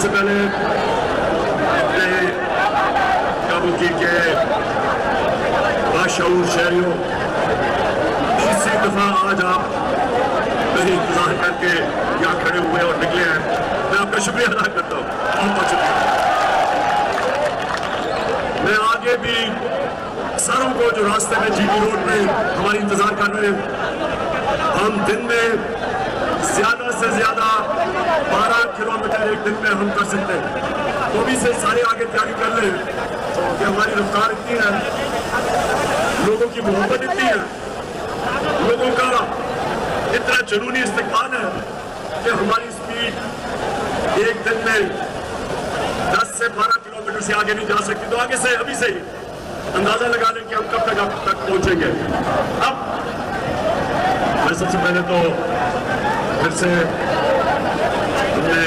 सबसे पहले काबुकी के बाशऊर शहरियों, तीसरी दफा आज आप मेरी इंतजार करके यहाँ खड़े हुए और निकले हैं। मैं आपका शुक्रिया अदा करता हूँ, बहुत बहुत शुक्रिया। मैं आगे भी सारों को जो रास्ते में जीटी रोड में हमारी इंतजार कर रहे हैं, हम दिन में ज्यादा से ज्यादा 12 किलोमीटर एक दिन में हम कर सकते हैं। तो भी से सारे आगे तैयारी कर ले कि हमारी रफ्तार इतनी है, लोगों की मोहब्बत इतनी है, लोगों का इतना जुनूनी इस्तेमाल है कि हमारी स्पीड एक दिन में 10 से 12 किलोमीटर से आगे नहीं जा सकती। तो आगे से अभी से ही अंदाजा लगा लें कि हम कब तक पहुंचेंगे। अब मैं सबसे पहले तो फिर से हमने